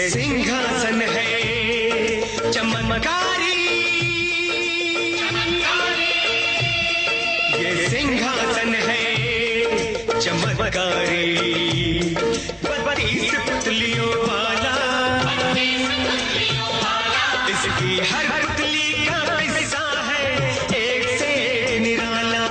ये सिंहासन है चमत्कारी, ये सिंहासन है चमत्कारी, 32 पुतलियों वाला, इसकी हर पुतली का किस्सा है एक से निराला।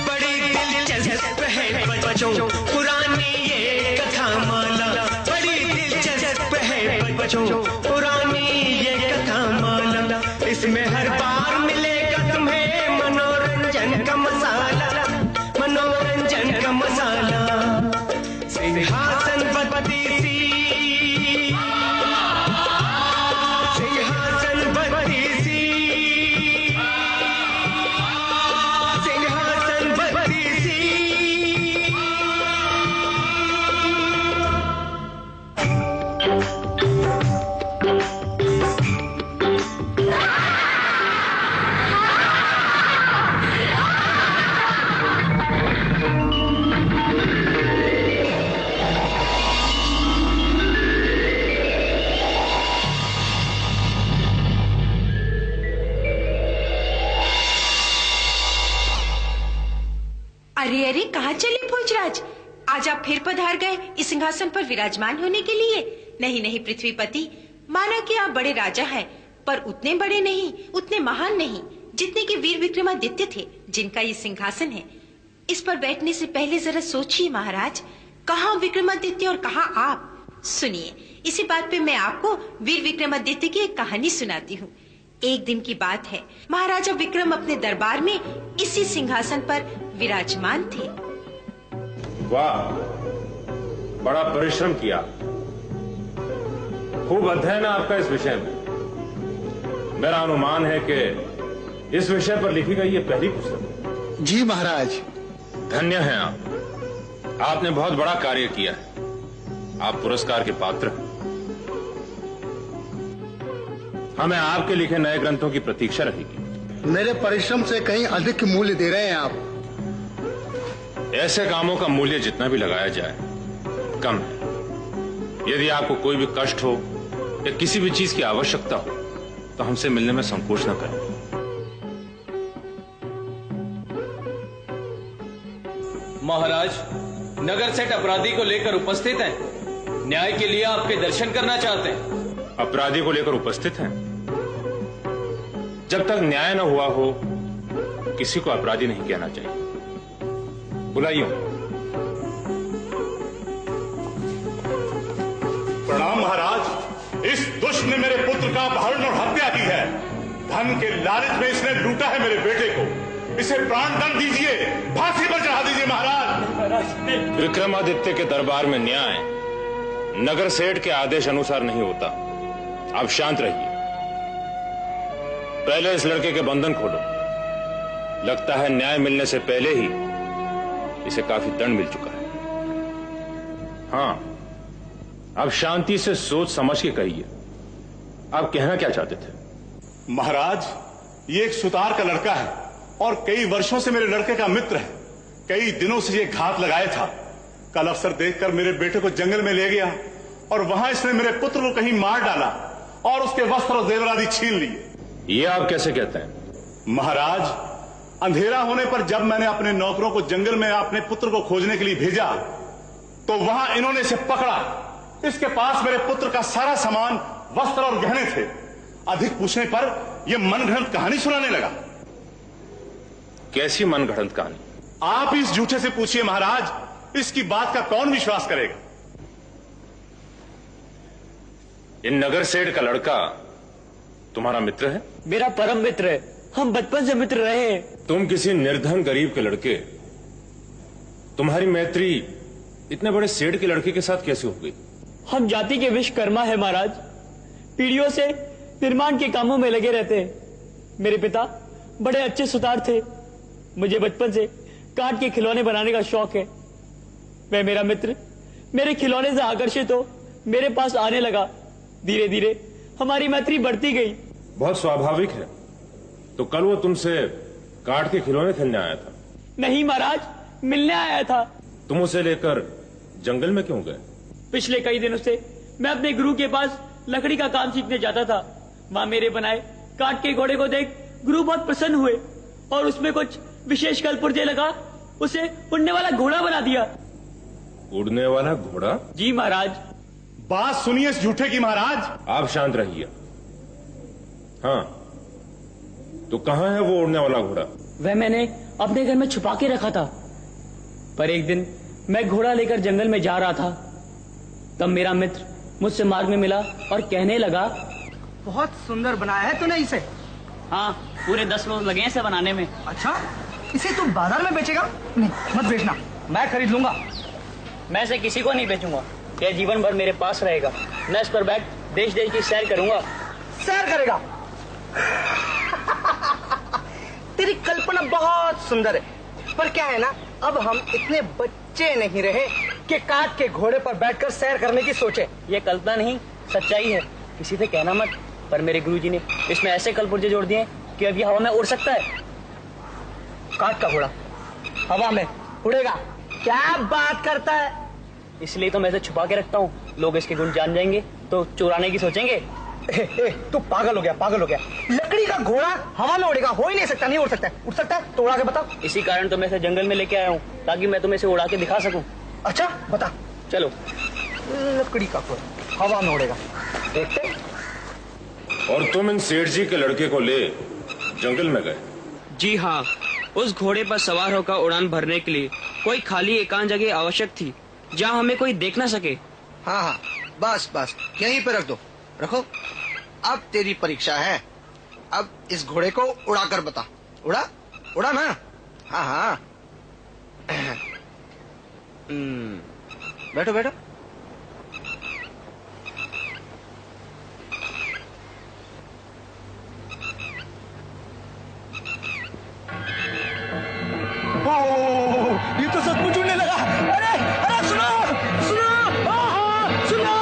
बड़ी दिलचस्प है बच्चों पुरानी ये कथा माला, बड़ी दिलचस्प है बच्चों पुरानी ये कथा माला। इसमें हर बार मिलेगा तुम्हें मनोरंजन का मसाला, मनोरंजन का मसाला। सिंहासन बत्तीसी, सिंहासन बत्तीसी, सिंहासन बत्तीसी। अरे अरे, कहाँ चले भोजराज? आज आप फिर पधार गए इस सिंहासन पर विराजमान होने के लिए? नहीं नहीं पृथ्वीपति, माना कि आप बड़े राजा हैं, पर उतने बड़े नहीं, उतने महान नहीं जितने कि वीर विक्रमादित्य थे जिनका ये सिंहासन है। इस पर बैठने से पहले जरा सोचिए महाराज, कहाँ विक्रमादित्य और कहाँ आप। सुनिए, इसी बात पे मैं आपको वीर विक्रमादित्य की एक कहानी सुनाती हूँ। एक दिन की बात है, महाराजा विक्रम अपने दरबार में इसी सिंहासन पर विराजमान थे। वाह, बड़ा परिश्रम किया, खूब अध्ययन है आपका इस विषय में। मेरा अनुमान है कि इस विषय पर लिखी गई ये पहली पुस्तक। जी महाराज। धन्य हैं आप, आपने बहुत बड़ा कार्य किया है, आप पुरस्कार के पात्र हैं। हमें आपके लिखे नए ग्रंथों की प्रतीक्षा रहेगी। मेरे परिश्रम से कहीं अधिक मूल्य दे रहे हैं आप। ऐसे कामों का मूल्य जितना भी लगाया जाए कम है। यदि आपको कोई भी कष्ट हो या किसी भी चीज की आवश्यकता हो तो हमसे मिलने में संकोच न करें। महाराज, नगर सेठ अपराधी को लेकर उपस्थित हैं। न्याय के लिए आपके दर्शन करना चाहते हैं। अपराधी को लेकर उपस्थित हैं? जब तक न्याय न हुआ हो किसी को अपराधी नहीं कहना चाहिए। बुलाइए। प्रणाम महाराज, इस दुष्ट ने मेरे पुत्र का अपहरण और हत्या की है। धन के लालच में इसने लूटा है मेरे बेटे को। इसे प्राणदंड दीजिए, फांसी पर चढ़ा दीजिए महाराज। विक्रमादित्य के दरबार में न्याय नगर सेठ के आदेश अनुसार नहीं होता। आप शांत रहिए, पहले इस लड़के के बंधन खोलो। लगता है न्याय मिलने से पहले ही इसे काफी दंड मिल चुका है। हाँ, अब शांति से सोच समझ के कहिए, आप कहना क्या चाहते थे? महाराज, ये एक सुतार का लड़का है और कई वर्षों से मेरे लड़के का मित्र है। कई दिनों से ये घात लगाया था। कल अवसर देखकर मेरे बेटे को जंगल में ले गया और वहां इसने मेरे पुत्र को कहीं मार डाला और उसके वस्त्र और जेवर आदि छीन लिए। ये आप कैसे कहते हैं? महाराज, अंधेरा होने पर जब मैंने अपने नौकरों को जंगल में अपने पुत्र को खोजने के लिए भेजा तो वहां इन्होंने इसे पकड़ा। इसके पास मेरे पुत्र का सारा सामान, वस्त्र और गहने थे। अधिक पूछने पर यह मनगढ़ंत कहानी सुनाने लगा। कैसी मनगढ़ंत कहानी? आप इस झूठे से पूछिए महाराज, इसकी बात का कौन विश्वास करेगा। इन नगर सेठ का लड़का तुम्हारा मित्र है? मेरा परम मित्र है, हम बचपन से मित्र रहे हैं। तुम किसी निर्धन गरीब के लड़के, तुम्हारी मैत्री इतने बड़े सेठ के लड़के के साथ कैसे हो गई? हम जाति के विश्वकर्मा है महाराज, पीढ़ियों से निर्माण के कामों में लगे रहते हैं। मेरे पिता बड़े अच्छे सुतार थे। मुझे बचपन से काठ के खिलौने बनाने का शौक है। वह मेरा मित्र मेरे खिलौने से आकर्षित हो मेरे पास आने लगा। धीरे धीरे हमारी मैत्री बढ़ती गई। बहुत स्वाभाविक है। तो कल वो तुमसे काट के खिलौने खेलने आया था। नहीं महाराज, मिलने आया था। तुम उसे लेकर जंगल में क्यों गए? पिछले कई दिनों से मैं अपने गुरु के पास लकड़ी का काम सीखने जाता था। वहां मेरे बनाए काट के घोड़े को देख गुरु बहुत प्रसन्न हुए और उसमें कुछ विशेष कलपुर्जे लगा उसे उड़ने वाला घोड़ा बना दिया। उड़ने वाला घोड़ा? जी महाराज। बात सुनिए इस झूठे की महाराज। आप शांत रहिए। हाँ, तो कहाँ है वो उड़ने वाला घोड़ा? वह मैंने अपने घर में छुपा के रखा था, पर एक दिन मैं घोड़ा लेकर जंगल में जा रहा था, तब मेरा मित्र मुझसे मार्ग में मिला और कहने लगा, बहुत सुंदर बनाया है तूने इसे। हाँ, पूरे 10 रोज लगे हैं इसे बनाने में। अच्छा, इसे तू बाजार में बेचेगा? नहीं, मत बेचना, मैं खरीद लूंगा। मैं इसे किसी को नहीं बेचूंगा, यह जीवन भर मेरे पास रहेगा। मैं इस पर बैठ देश देश की सैर करूंगा। सैर करेगा? तेरी कल्पना बहुत सुंदर है, पर क्या है ना, अब हम इतने बच्चे नहीं रहे कि काट के घोड़े पर बैठकर सैर करने की सोचे। ये कल्पना नहीं, सच्चाई है। किसी से कहना मत, पर मेरे गुरुजी ने इसमें ऐसे कलपुर्जे जोड़ दिए कि अब ये हवा में उड़ सकता है। काट का घोड़ा हवा में उड़ेगा? क्या बात करता है? इसलिए तो मैं इसे छुपा के रखता हूँ। लोग इसके गुण जान जाएंगे तो चुराने की सोचेंगे। तू पागल हो गया, पागल हो गया। लकड़ी का घोड़ा हवा में उड़ेगा? हो ही नहीं सकता। नहीं उड़ सकता है। उड़ सकता है तो उड़ा के बता। इसी कारण तो मैं इसे जंगल में लेके आया हूँ, ताकि मैं तुम्हें इसे उड़ा के दिखा सकूं। अच्छा बता। चलो। लकड़ी का घोड़ा हवा में उड़ेगा, देखते। और तुम इन सेठ जी के लड़के को ले जंगल में गए? जी हाँ, उस घोड़े पर सवार होकर उड़ान भरने के लिए कोई खाली एकांत जगह आवश्यक थी, जहाँ हमें कोई देख ना सके। हाँ हाँ, बस बस यहीं पे रख दो, रखो। अब तेरी परीक्षा है। अब इस घोड़े को उड़ा कर बता। उड़ा उड़ा ना? हाँ हाँ। बैठो बैठो। ये तो सचमुच उड़ने लगा। अरे अरे सुनो सुनो, सुनो,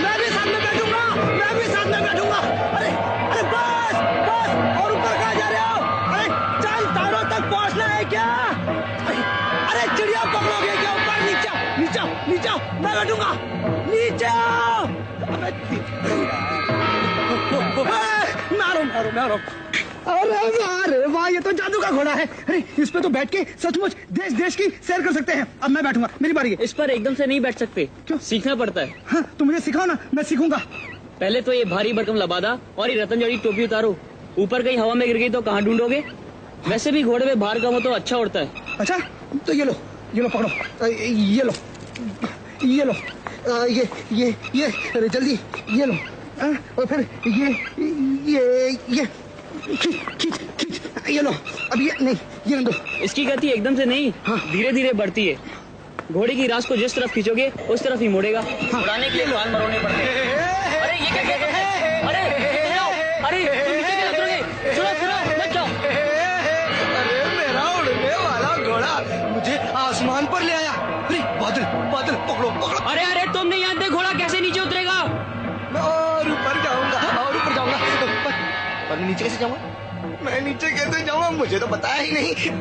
मैं भी साथ में बैठूंगा, मैं भी साथ में बैठूंगा। अरे अरे बस बस, और ऊपर कहाँ जा रहे हो? अरे चल, तारों तक पहुंचना है क्या? अरे चिड़िया पकड़ोगे क्या? ऊपर नीचे नीचे नीचे, मैं बैठूंगा नीचे। मारो मारो मारो। अरे वाह, ये तो जादू का घोड़ा है। अरे इस पे तो बैठ के सचमुच देश देश की सैर कर सकते हैं। अब मैं बैठूंगा, मेरी बारी है। इस पर एकदम से नहीं बैठ सकते। क्यों? सीखना पड़ता है। हाँ, तो मुझे सिखाओ ना, मैं सीखूंगा। पहले तो ये भारी भरकम लबादा और ये रतन जड़ी टोपी उतारो। ऊपर कहीं हवा में गिर गई तो कहाँ ढूंढोगे? वैसे भी घोड़े में भार कम हो तो अच्छा उड़ता है। अच्छा, तो ये लो पकड़ो। ये लो, ये लो, ये अरे जल्दी ये लो। और फिर ये खींच, ये लो। अब ये नहीं, ये दो। इसकी गति एकदम से नहीं, धीरे धीरे बढ़ती है। घोड़े की रास को जिस तरफ खींचोगे उस तरफ ही मुड़ेगा। उड़ाने के लिए बाल मरोने पड़ते हैं। अरे ये क्या कर रहे हैं? अरे तुम नीचे क्यों उतरोगे? सुनो मत जाओ। अरे मेरा उड़ने वाला घोड़ा मुझे आसमान पर ले आया। अरे बादल बादल, पकड़ो पकड़ो। अरे तुम नहीं जानते घोड़ा कैसे नीचे उतरेगा? मैं और ऊपर जाऊंगा, और ऊपर जाऊंगा। पर मैं नीचे कैसे जाऊंगा? मैं नीचे कैसे जाऊंगा? मुझे तो पता ही नहीं।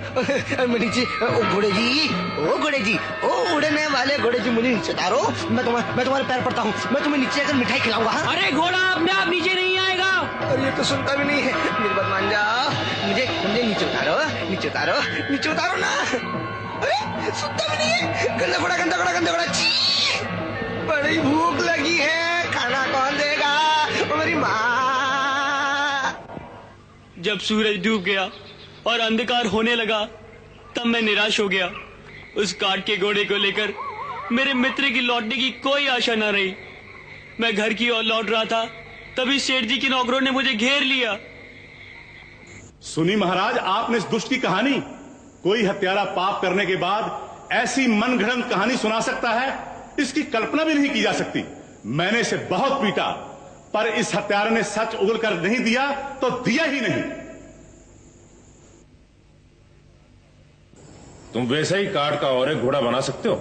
मैं नीचे, ओ घोड़े जी, ओ उड़ने वाले घोड़े जी, मुझे नीचे उतारो। मैं तुम्हारे पैर पड़ता हूँ। मैं तुम्हें नीचे आकर मिठाई खिलाऊंगा। अरे घोड़ा अपने आप नीचे नहीं आएगा। और ये तो सुनता भी नहीं है। मेरी बात मान जाओ। मुझे नीचे उतारो ना। अरे सुनता भी नहीं है। गंदा घोड़ा। छी, बड़ी भूख लगी है, खाना कौन देगा? मेरी माँ। जब सूरज डूब गया और अंधकार होने लगा, तब मैं निराश हो गया। उस काट के घोड़े को लेकर मेरे मित्र की लौटने की कोई आशा न रही। मैं घर की ओर लौट रहा था, तभी सेठ जी के नौकरों ने मुझे घेर लिया। सुनी महाराज, आपने इस दुष्ट की कहानी? कोई हत्यारा पाप करने के बाद ऐसी मनगढ़ंत कहानी सुना सकता है? इसकी कल्पना भी नहीं की जा सकती। मैंने इसे बहुत पीटा, पर इस हत्यारे ने सच उगल कर नहीं दिया तो दिया ही नहीं। तुम वैसा ही काट का और एक घोड़ा बना सकते हो?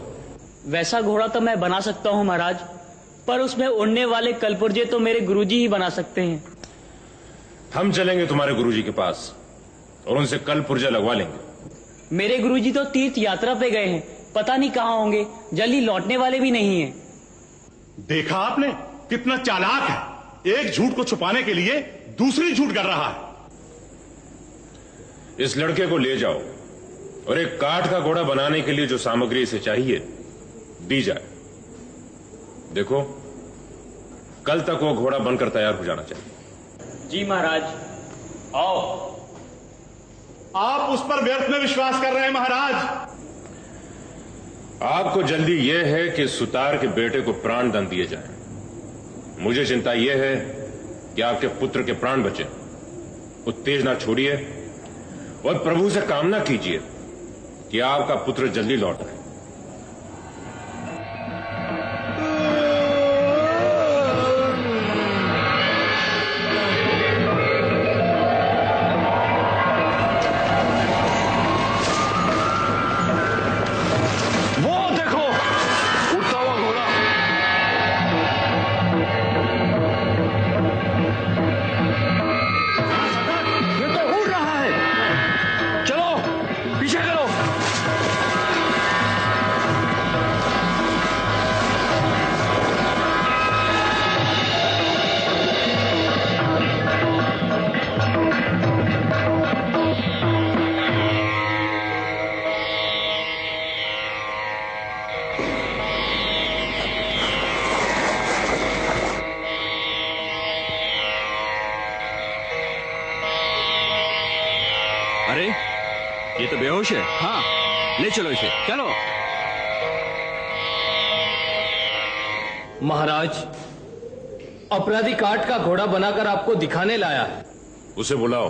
वैसा घोड़ा तो मैं बना सकता हूँ महाराज, पर उसमें उड़ने वाले कलपुर्जे तो मेरे गुरुजी ही बना सकते हैं। हम चलेंगे तुम्हारे गुरुजी के पास और उनसे कल पुर्जा लगवा लेंगे। मेरे गुरुजी तो तीर्थ यात्रा पे गए हैं, पता नहीं कहाँ होंगे, जल्दी लौटने वाले भी नहीं हैं। देखा आपने कितना चालाक है, एक झूठ को छुपाने के लिए दूसरी झूठ कर रहा है। इस लड़के को ले जाओ और एक काठ का घोड़ा बनाने के लिए जो सामग्री इसे चाहिए दी जाए। देखो कल तक वो घोड़ा बनकर तैयार हो जाना चाहिए। जी महाराज। आओ। आप उस पर व्यर्थ में विश्वास कर रहे हैं महाराज। आपको जल्दी यह है कि सुतार के बेटे को प्राण दंड दिए जाएं। मुझे चिंता यह है कि आपके पुत्र के प्राण बचे। उत्तेजना छोड़िए और प्रभु से कामना कीजिए कि आपका पुत्र जल्दी लौट आए। अरे ये तो बेहोश है। हाँ ले चलो इसे, चलो। महाराज, अपराधी काठ का घोड़ा बनाकर आपको दिखाने लाया है। उसे बुलाओ।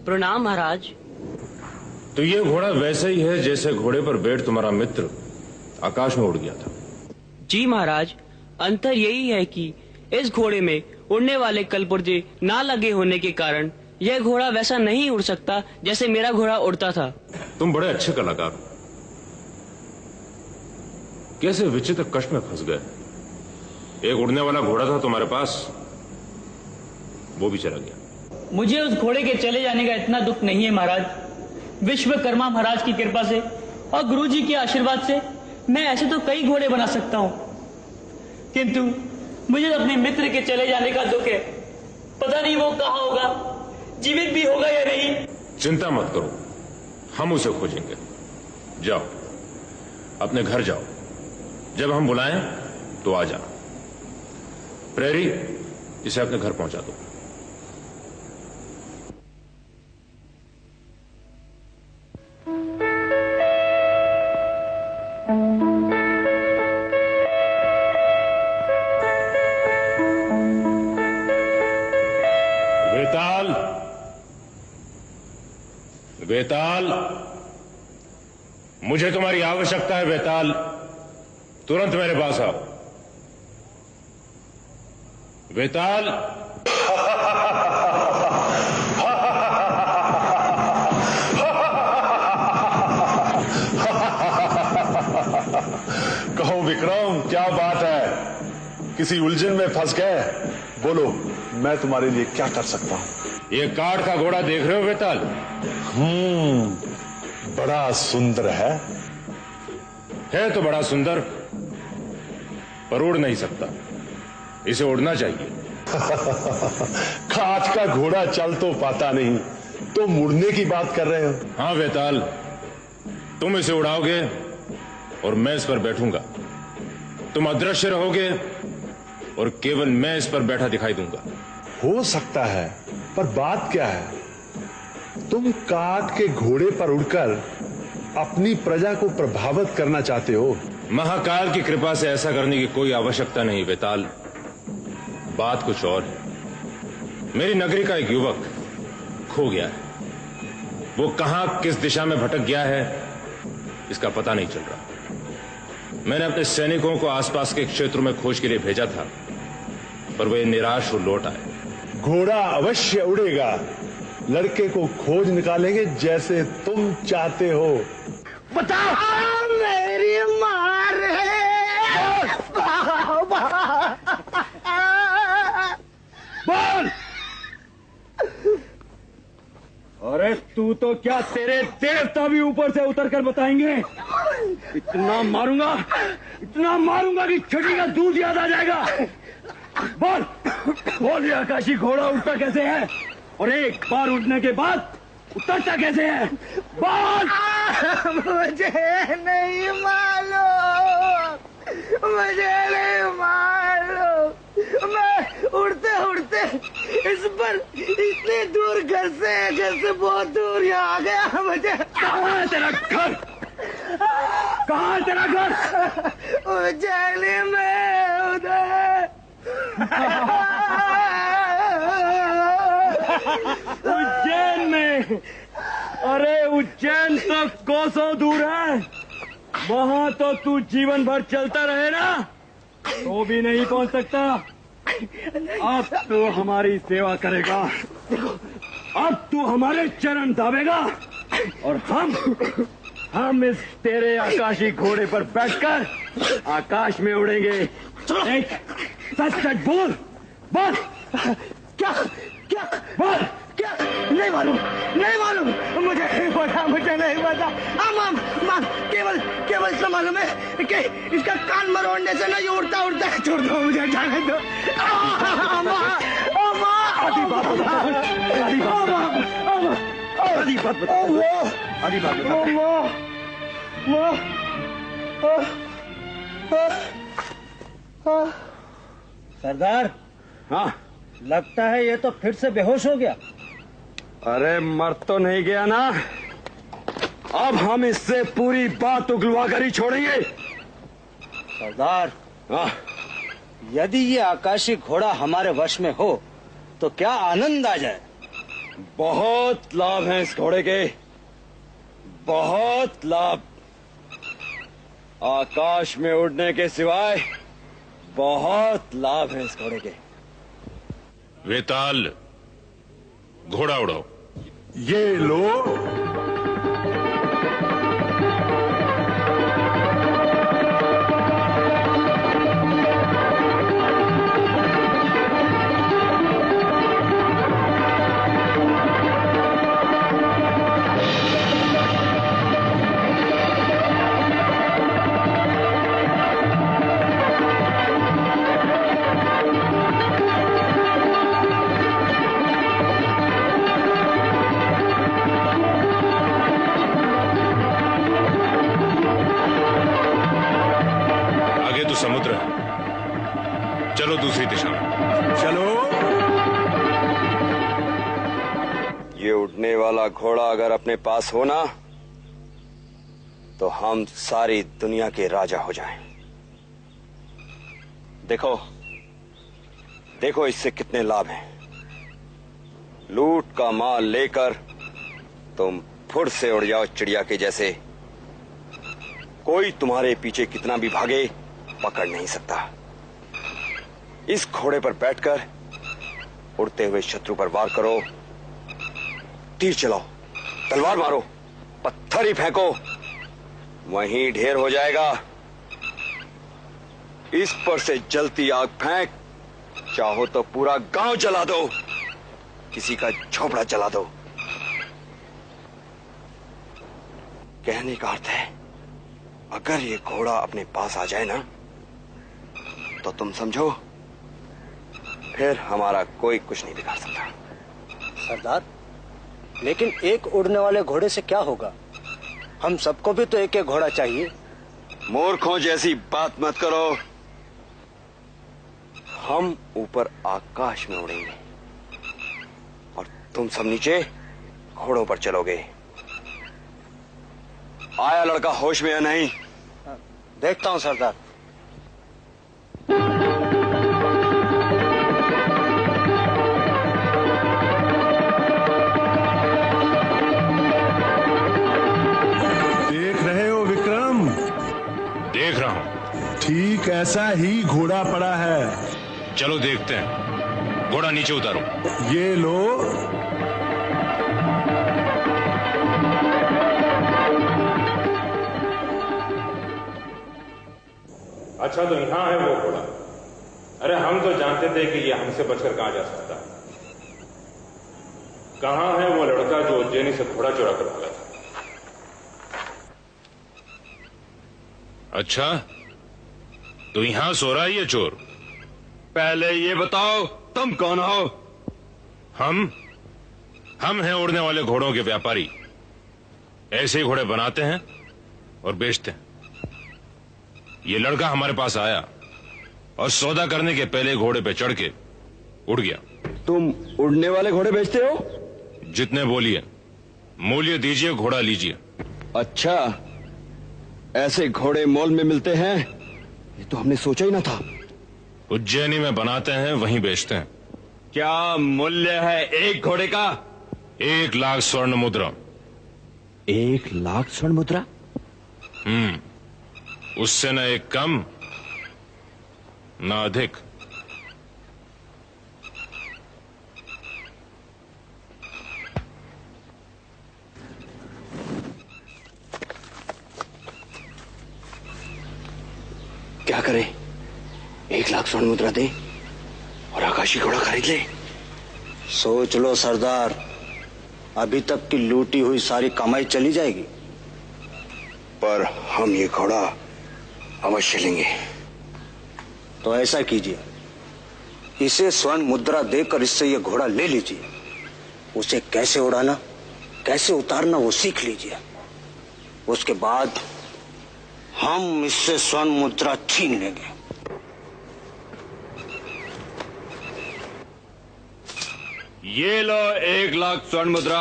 प्रणाम महाराज। तो ये घोड़ा वैसा ही है जैसे घोड़े पर बैठ तुम्हारा मित्र आकाश में उड़ गया था। जी महाराज, अंतर यही है कि इस घोड़े में उड़ने वाले कलपुर्जे ना लगे होने के कारण यह घोड़ा वैसा नहीं उड़ सकता जैसे मेरा घोड़ा उड़ता था। तुम बड़े अच्छे कलाकार हो। कैसे विचित्र कष्ट में फंस गए। एक उड़ने वाला घोड़ा था तुम्हारे पास, वो भी चला गया। मुझे उस घोड़े के चले जाने का इतना दुख नहीं है महाराज। विश्वकर्मा महाराज की कृपा से और गुरुजी के आशीर्वाद से मैं ऐसे तो कई घोड़े बना सकता हूं, किंतु मुझे अपने मित्र के चले जाने का दुख है। पता नहीं वो कहां होगा, जीवित भी होगा या नहीं। चिंता मत करो, हम उसे खोजेंगे। जाओ अपने घर जाओ, जब हम बुलाएं तो आ जाना। प्रेरी, इसे अपने घर पहुंचा दो। वेताल, मुझे तुम्हारी आवश्यकता है। वेताल, तुरंत मेरे पास आओ। वेताल। कहो विक्रम, क्या बात है? किसी उलझन में फंस गए? बोलो, मैं तुम्हारे लिए क्या कर सकता हूं? ये काठ का घोड़ा देख रहे हो वेताल? बड़ा सुंदर है तो बड़ा सुंदर, पर उड़ नहीं सकता। इसे उड़ना चाहिए। काठ का घोड़ा चल तो पाता नहीं, तो मुड़ने की बात कर रहे हो? हाँ वेताल, तुम इसे उड़ाओगे और मैं इस पर बैठूंगा। तुम अदृश्य रहोगे और केवल मैं इस पर बैठा दिखाई दूंगा। हो सकता है, पर बात क्या है? तुम काठ के घोड़े पर उड़कर अपनी प्रजा को प्रभावित करना चाहते हो। महाकाल की कृपा से ऐसा करने की कोई आवश्यकता नहीं वेताल। बात कुछ और है। मेरी नगरी का एक युवक खो गया है। वो कहां किस दिशा में भटक गया है इसका पता नहीं चल रहा। मैंने अपने सैनिकों को आसपास के क्षेत्र में खोज के लिए भेजा था, पर वे निराश हो लौट आए। घोड़ा अवश्य उड़ेगा। लड़के को खोज निकालेंगे जैसे तुम चाहते हो। बताओ। मेरी मार बोल। अरे तू तो क्या, तेरे देवता भी ऊपर से उतर कर बताएंगे। इतना मारूंगा कि छठी का दूध याद आ जाएगा। बोल ये आकाशी घोड़ा उड़ता कैसे है और एक बार उड़ने के बाद उतरता कैसे है? बोल। मुझे नहीं मालूम, मुझे नहीं मालूम। मैं उड़ते उड़ते इस पर इतने दूर घर से बहुत दूर यहाँ आ गया। मुझे कहाँ है तेरा घर? कहाँ है तेरा घर? उज्जैन में उधर। उज्जैन में? अरे उज्जैन तो कोसों दूर है। वहाँ तो तू जीवन भर चलता रहे ना तो भी नहीं पहुँच सकता। अब तू हमारी सेवा करेगा, अब तू हमारे चरण दाबेगा और हम इस तेरे आकाशी घोड़े पर बैठकर आकाश में उड़ेंगे। एक सच बोल। क्या क्या बोल? क्या? नहीं मालूम। मुझे नहीं पता। माम केवल इतना मालूम है कि इसका कान मरोड़ने से ना ये उड़ता है। छोड़ दो, मुझे जाने दो। आधी बात सरदार। हाँ, लगता है ये तो फिर से बेहोश हो गया। अरे मर तो नहीं गया ना। अब हम इससे पूरी बात उगलवा कर ही छोड़ेंगे। सरदार, हाँ, यदि ये आकाशी घोड़ा हमारे वश में हो तो क्या आनंद आ जाए। बहुत लाभ हैं इस घोड़े के, बहुत लाभ। आकाश में उड़ने के सिवाय बहुत लाभ हैं इस घोड़े के। वेताल, घोड़ा उड़ाओ। ये लो। समुद्र है, चलो दूसरी दिशा में। चलो। ये उड़ने वाला घोड़ा अगर अपने पास हो ना तो हम सारी दुनिया के राजा हो जाएं। देखो इससे कितने लाभ हैं। लूट का माल लेकर तुम फुर से उड़ जाओ चिड़िया के जैसे। कोई तुम्हारे पीछे कितना भी भागे पकड़ नहीं सकता। इस घोड़े पर बैठकर उड़ते हुए शत्रु पर वार करो, तीर चलाओ, तलवार मारो, पत्थर ही फेंको, वहीं ढेर हो जाएगा। इस पर से जलती आग फेंक, चाहो तो पूरा गांव जला दो, किसी का झोपड़ा जला दो। कहने का अर्थ है अगर ये घोड़ा अपने पास आ जाए ना तो तुम समझो फिर हमारा कोई कुछ नहीं बिगाड़ सकता। सरदार, लेकिन एक उड़ने वाले घोड़े से क्या होगा? हम सबको भी तो एक एक घोड़ा चाहिए। मूर्खों जैसी बात मत करो। हम ऊपर आकाश में उड़ेंगे और तुम सब नीचे घोड़ों पर चलोगे। आया लड़का होश में या नहीं? देखता हूं सरदार। देख रहे हो विक्रम? देख रहा हूं। ठीक ऐसा ही घोड़ा पड़ा है। चलो देखते हैं। घोड़ा नीचे उतारो। ये लो। अच्छा तो यहां है वो घोड़ा। अरे हम तो जानते थे कि ये हमसे बचकर कहां जा सकता है। कहां है वो लड़का जो उज्जैनी से घोड़ा चुरा कर भागा था? अच्छा तो यहां सो रहा है ये चोर। पहले ये बताओ तुम कौन हो? हम हैं उड़ने वाले घोड़ों के व्यापारी। ऐसे ही घोड़े बनाते हैं और बेचते हैं। ये लड़का हमारे पास आया और सौदा करने के पहले घोड़े पे चढ़ के उड़ गया। तुम उड़ने वाले घोड़े बेचते हो? जितने बोलिए, मूल्य दीजिए, घोड़ा लीजिए। अच्छा, ऐसे घोड़े मॉल में मिलते हैं? ये तो हमने सोचा ही ना था। उज्जैनी में बनाते हैं, वहीं बेचते हैं। क्या मूल्य है एक घोड़े का? 1 लाख स्वर्ण मुद्रा। 1 लाख स्वर्ण मुद्रा? उससे न एक कम न अधिक। क्या करें? 1 लाख स्वर्ण मुद्रा दे और आकाशी घोड़ा खरीद ले। सोच लो सरदार, अभी तक की लूटी हुई सारी कमाई चली जाएगी, पर हम ये घोड़ा अवश्य लेंगे। तो ऐसा कीजिए, इसे स्वर्ण मुद्रा देकर इससे ये घोड़ा ले लीजिए। उसे कैसे उड़ाना, कैसे उतारना वो सीख लीजिए। उसके बाद हम इससे स्वर्ण मुद्रा छीन लेंगे। ये लो 1 लाख स्वर्ण मुद्रा।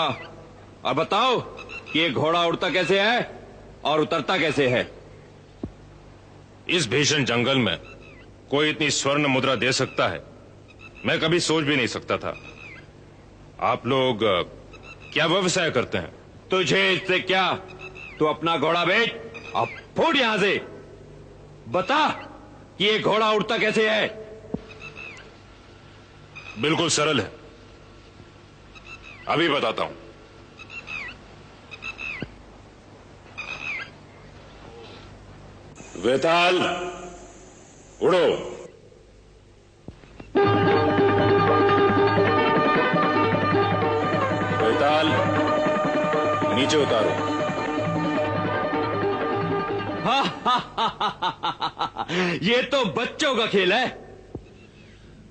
अब बताओ कि ये घोड़ा उड़ता कैसे है और उतरता कैसे है? इस भीषण जंगल में कोई इतनी स्वर्ण मुद्रा दे सकता है, मैं कभी सोच भी नहीं सकता था। आप लोग क्या व्यवसाय करते हैं? तुझे इससे क्या? तू अपना घोड़ा बेच, अब फूट यहां से। बता कि ये घोड़ा उड़ता कैसे है? बिल्कुल सरल है, अभी बताता हूं। वेताल, उड़ो। वेताल, नीचे उतारो। ये तो बच्चों का खेल है।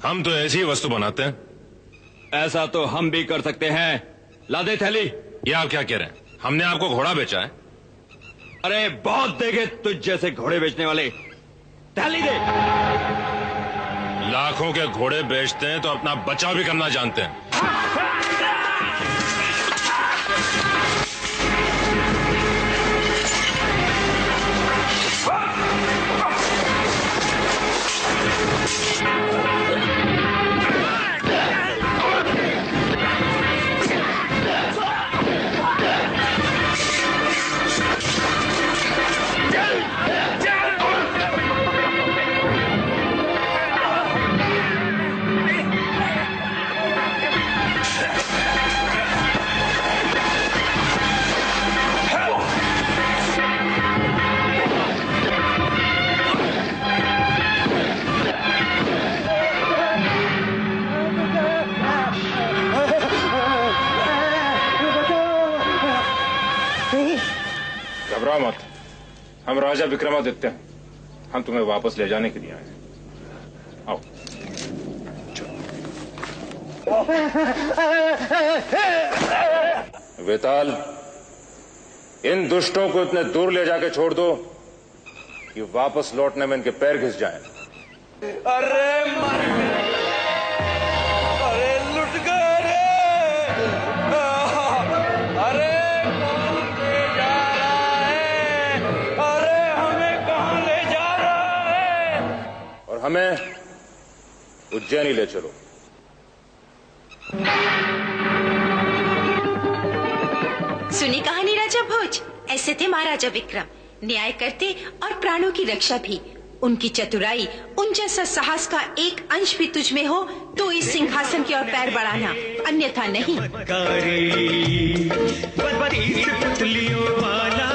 हम तो ऐसी ही वस्तु बनाते हैं। ऐसा तो हम भी कर सकते हैं। ला दे थैली। ये आप क्या कह रहे हैं? हमने आपको घोड़ा बेचा है? अरे बहुत देखे तुझ जैसे घोड़े बेचने वाले। थैली दे। लाखों के घोड़े बेचते हैं तो अपना बचाव भी करना जानते हैं। घबराओ मत, हम राजा विक्रमादित्य हैं। हम तुम्हें वापस ले जाने के लिए आए हैं। आओ। वेताल, इन दुष्टों को इतने दूर ले जाके छोड़ दो कि वापस लौटने में इनके पैर घिस जाएं। अरे अरे लुट गए रे। अरे कौन ले जा रहा है? अरे हमें कहां ले जा रहा है? और हमें उज्जैनी ले चलो। सुनी कहानी राजा भोज? ऐसे थे महाराजा विक्रम, न्याय करते और प्राणों की रक्षा भी। उनकी चतुराई, उन जैसा साहस का एक अंश भी तुझ में हो तो इस सिंहासन की ओर पैर बढ़ाना, अन्यथा नहीं। पुतलियों वाला